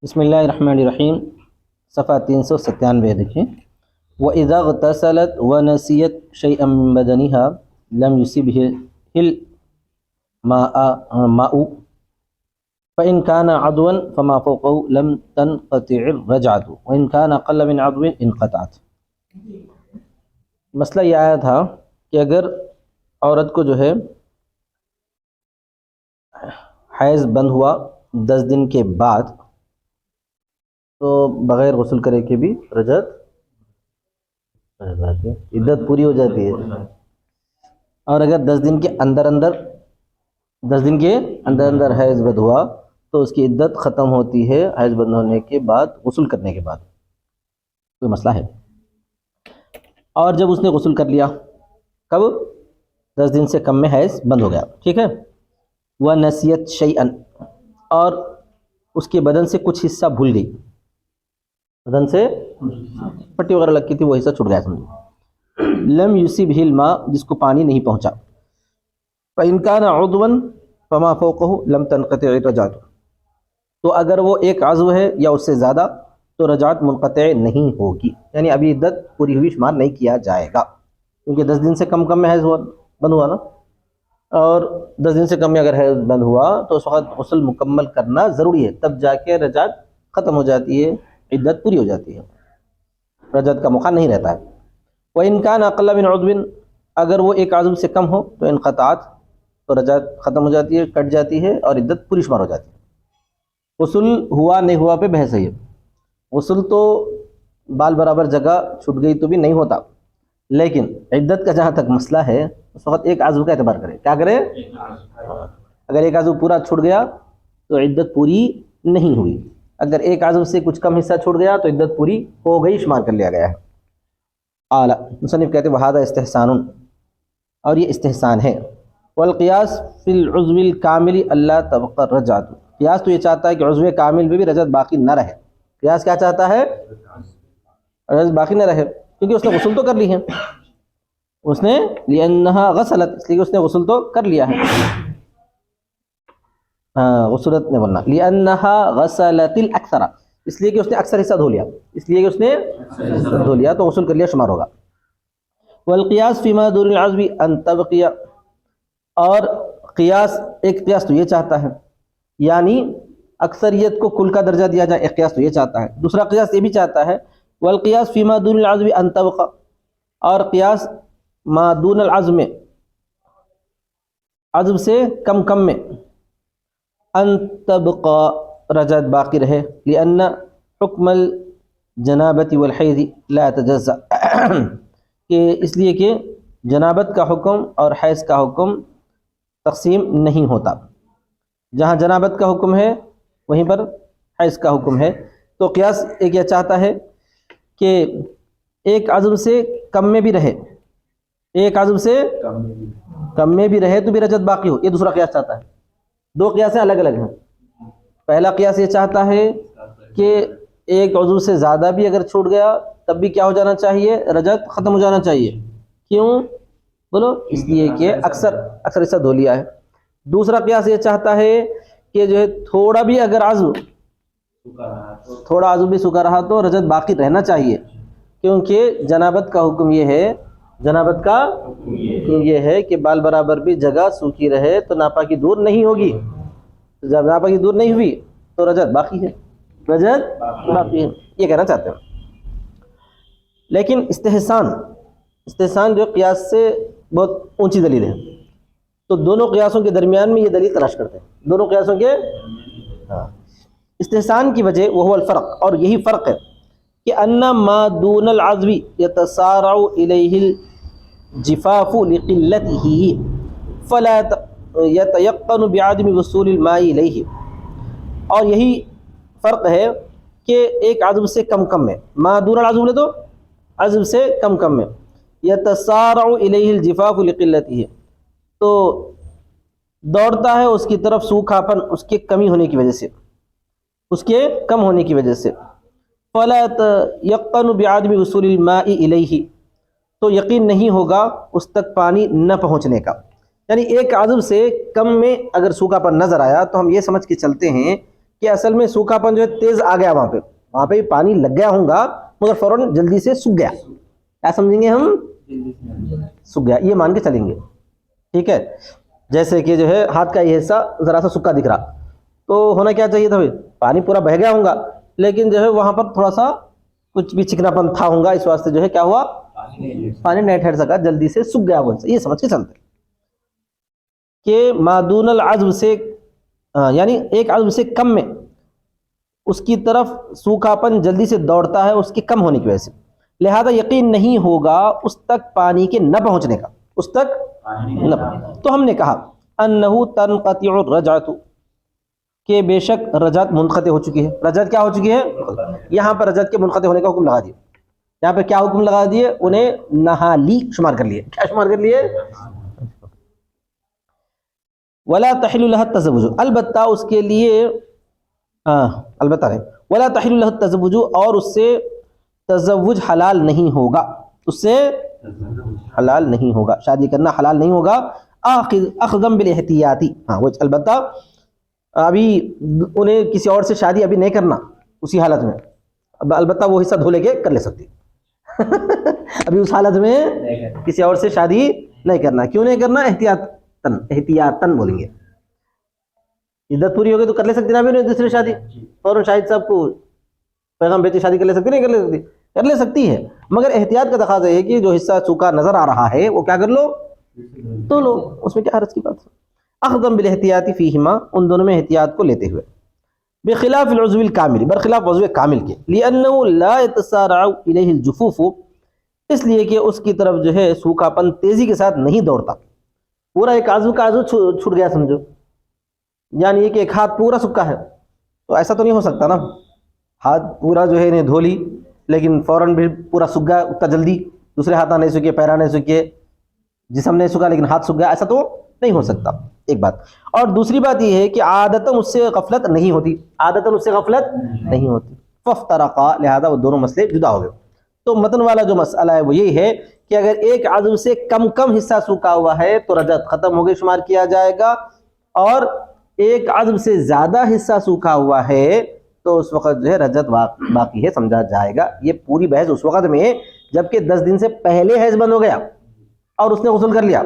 بسم اللہ الرحمن الرحیم، صفحہ 397 دیکھیں۔ وَإِذَا اغْتَسَلَتْ وَنَسِيَتْ شَيْئًا مِّن بَدَنِهَا لَمْ يُصِبْهِ الْمَاءُ فَإِنْ كَانَ عَضْوًا فَمَا فَوْقَهُ لَمْ تَنْقَطِعِ الرَّجْعَةُ وَإِنْ كَانَ أَقَلَّ مِنْ عَضْوٍ انقطعت۔ مسئلہ یہ آیا تھا کہ اگر عورت کو جو ہے حیض بند ہوا 10 دن کے بعد تو بغیر غسل کرے کے بھی رجعت عدت پوری ہو جاتی ہے، اور اگر 10 دن کے اندر حیض بند ہوا تو اس کی عدت ختم ہوتی ہے حیض بند ہونے کے بعد، غسل کرنے کے بعد۔ کوئی مسئلہ ہے؟ اور جب اس نے غسل کر لیا، کب؟ 10 دن سے کم میں حیض بند ہو گیا، ٹھیک ہے۔ وَنَسِيَتْ شَيْئًا، اور اس کے بدن سے کچھ حصہ بھول گئی، بدن سے پٹی وغیرہ لگ کی تھی، وہ حصہ چھوٹ گیا سمجھو۔ لم یصبہ الماء، جس کو پانی نہیں پہنچا۔ فإن كان عضوا فما فوقه لم تنقطع الرجعة، تو اگر وہ ایک عضو ہے یا اس سے زیادہ تو رجعت منقطع نہیں ہوگی، یعنی ابھی عدت پوری ہوئی شمار نہیں کیا جائے گا، کیونکہ 10 دن سے کم میں حیض بند ہوا نا، اور 10 دن سے کم میں اگر حیض بند ہوا تو اس وقت غسل مکمل کرنا ضروری ہے، تب جا کے رجعت ختم ہو جاتی ہے، عدت پوری ہو جاتی ہے، رجعت کا موقع نہیں رہتا ہے۔ وَإِنْ كَانَ أَقَلَّ مِنْ عُضْوٍ، اگر وہ ایک عضو سے کم ہو تو انقطعت، تو رجعت ختم ہو جاتی ہے، کٹ جاتی ہے، اور عدت پوری شمار ہو جاتی ہے۔ غسل ہوا نہیں ہوا پہ بحث ہے یہ۔ غسل تو بال برابر جگہ چھوٹ گئی تو بھی نہیں ہوتا، لیکن عدت کا جہاں تک مسئلہ ہے اس وقت ایک عضو کا اعتبار کرے، کیا کرے؟ اگر ایک عضو پورا چھوٹ گیا تو عدت پوری نہیں ہوئی، اگر ایک عضو سے کچھ کم حصہ چھوٹ گیا تو عدت پوری ہو گئی، شمار کر لیا گیا ہے۔ اعلیٰ مصنف کہتے ہیں وَهَذَا استحسان، اور یہ استحسان ہے۔ والقیاس فی العضو الکامل الا تبقى الرجعۃ، قیاس تو یہ چاہتا ہے کہ عضو کامل میں بھی رجعت باقی نہ رہے۔ قیاس کیا چاہتا ہے؟ رجعت باقی نہ رہے، کیونکہ اس نے غسل تو کر لی ہے، اس نے لأنها غسلت، اس لیے اس نے غسل تو کر لیا ہے، غسلت نے بولنا، لأنها غسلت الاکثر، اس لیے کہ اس نے اکثر حصہ دھو لیا، اس لیے کہ اس نے دھو لیا تو غسل کر لیا شمار ہوگا۔ والقیاس فیما دون العضو ان تبقی، اور قیاس، ایک قیاس تو یہ چاہتا ہے یعنی اکثریت کو کل کا درجہ دیا جائے، ایک قیاس تو یہ چاہتا ہے، دوسرا قیاس یہ بھی چاہتا ہے والقیاس فیما دون العضو ان تبقى، اور قیاس ما دون العضو میں، عضو سے کم میں، ان تبقى رجعت باقی رہے، لأن حکم الجنابت والحیض لا يتجزأ، کہ اس لیے کہ جنابت کا حکم اور حیض کا حکم تقسیم نہیں ہوتا، جہاں جنابت کا حکم ہے وہیں پر حیض کا حکم ہے۔ تو قیاس ایک یہ چاہتا ہے کہ ایک عضو سے کم میں بھی رہے، ایک عضو سے کم میں بھی رہے تو بھی رجعت باقی ہو، یہ دوسرا قیاس چاہتا ہے۔ دو قیاس الگ الگ ہیں۔ پہلا قیاس یہ چاہتا ہے کہ ایک عضو سے زیادہ بھی اگر چھوٹ گیا تب بھی کیا ہو جانا چاہیے؟ رجعت ختم ہو جانا چاہیے، کیوں بولو؟ اس لیے کہ اکثر حصہ دھو لیا ہے۔ دوسرا قیاس یہ چاہتا ہے کہ جو ہے تھوڑا بھی اگر عضو بھی سوکھا رہا تو رجعت باقی رہنا چاہیے، کیونکہ جنابت کا حکم یہ ہے کہ بال برابر بھی جگہ سوکھی رہے تو ناپاکی دور نہیں ہوگی، جب ناپاکی دور نہیں ہوئی تو رجعت باقی ہے، یہ کہنا چاہتے ہیں۔ لیکن استحسان جو قیاس سے بہت اونچی دلیل ہے، تو دونوں قیاسوں کے درمیان میں یہ دلیل تلاش کرتے ہیں، دونوں قیاسوں کے استحسان کی وجہ وہ الفرق، اور یہی فرق ہے کہ ان ما دون العضو يتسارع الیہ الجفاف لقلته فلا يتيقن بعدم وصول الماء الیہ، اور یہی فرق ہے کہ ایک عضو سے کم میں، ما دون العضو بولے تو عضو سے کم میں، يتسارع الیہ الجفاف لقلته، تو دوڑتا ہے اس کی طرف سوکھاپن اس کے کمی ہونے کی وجہ سے، اس کے کم ہونے کی وجہ سے، فلا يتيقن بعدم وصول الماء الیہ، تو یقین نہیں ہوگا اس تک پانی نہ پہنچنے کا، یعنی ایک عضو سے کم میں اگر سوکھا پن نظر آیا تو ہم یہ سمجھ کے چلتے ہیں کہ اصل میں سوکھا پن جو ہے تیز آ گیا وہاں پہ پانی لگ گیا ہوگا مگر فوراً جلدی سے سوکھ گیا. کیا سمجھیں گے ہم؟ سوکھ گیا یہ مان کے چلیں گے. ٹھیک ہے. جیسے کہ جو ہے ہاتھ کا یہ حصہ ذرا سا سوکھا دکھ رہا تو ہونا کیا چاہیے تھا بھائی؟ پانی پورا بہہ گیا ہوگا لیکن جو ہے وہاں پر تھوڑا سا کچھ بھی چکنا پن تھا ہوگا, اس واسطے جو ہے کیا ہوا, پانی نہیں ٹھہر سکا, جلدی سے سوکھ گیا وہ. یہ سمجھ کے چلتے کہ مادون العزم سے یعنی ایک عزم سے کم میں اس کی طرف سوکھا پن جلدی سے دوڑتا ہے اس کے کم ہونے کی وجہ سے, لہذا یقین نہیں ہوگا اس تک پانی کے نہ پہنچنے کا, اس تک نہ پہنچنے. تو ہم نے کہا انہو تنقطع الرجعۃ کہ بے شک رجعت منقطع ہو چکی ہے. رجعت کیا ہو چکی ہے؟ یہاں پر رجعت کے منقطع ہونے کا حکم لگا دیا. یہاں پہ کیا حکم لگا دیے؟ انہیں نہالی شمار کر لیے. کیا شمار کر لیے؟ ولا تحل لها التزوج, البتہ اس کے لیے البتہ نہیں, ولا تحل له التزوج, اور اس سے تزوج حلال نہیں ہوگا, اس سے حلال نہیں ہوگا, شادی کرنا حلال نہیں ہوگا. اخذا بالاحتیاطی, وہ البتہ ابھی انہیں کسی اور سے شادی ابھی نہیں کرنا اسی حالت میں, البتہ وہ حصہ دھو لے کے کر لے سکتی ابھی اس حالت میں کسی اور سے شادی نہیں کرنا. کیوں نہیں کرنا؟ احتیاطاً بولیں گے. عدت پوری ہو گئی تو کر لے سکتی نا ابھی دوسری شادی, اور شاہد صاحب کو پیغام بیچے شادی کر لے سکتی نہیں؟ کر لے سکتی, کر لے سکتی ہے, مگر احتیاط کا تقاضا ہے کہ جو حصہ سوکھا نظر آ رہا ہے وہ کیا کر لو, تو لو, اس میں کیا حرج کی بات ہے. اخذا بالاحتیاط فیہما, ان دونوں میں احتیاط کو لیتے ہوئے. بخلاف العضو الکامل, برخلاف عضو کامل کے. لأنه لا يتسارع الیہ الجفوف, اس لیے کہ اس کی طرف جو ہے سوکھا پن تیزی کے ساتھ نہیں دوڑتا. پورا ایک عضو کا عضو چھوٹ گیا سمجھو, یعنی کہ ایک ہاتھ پورا سوکھا ہے تو ایسا تو نہیں ہو سکتا نا, ہاتھ پورا جو ہے انہیں دھو لی لیکن فوراً بھی پورا سوکھ گیا اتنا جلدی, دوسرے ہاتھ نہیں سوکھے, پیرا نہیں سوکھے, جسم نہیں سوکھا لیکن ہاتھ سوکھ گیا, ایسا تو نہیں ہو سکتا. ایک بات. اور دوسری بات یہ ہے کہ عادتاً اس سے غفلت نہیں ہوتی, عادتاً اس سے غفلت نہیں ہوتی. فافترقا, لہذا وہ دونوں مسئلے جدا ہو گئے. تو متن والا جو مسئلہ ہے وہ یہی ہے کہ اگر ایک عضو سے کم حصہ سوکھا ہوا ہے تو رجعت ختم ہو گئی شمار کیا جائے گا, اور ایک عضو سے زیادہ حصہ سوکھا ہوا ہے تو اس وقت جو ہے رجعت باقی ہے سمجھا جائے گا. یہ پوری بحث اس وقت میں جبکہ 10 دن سے پہلے حیض بند ہو گیا اور اس نے غسل کر لیا,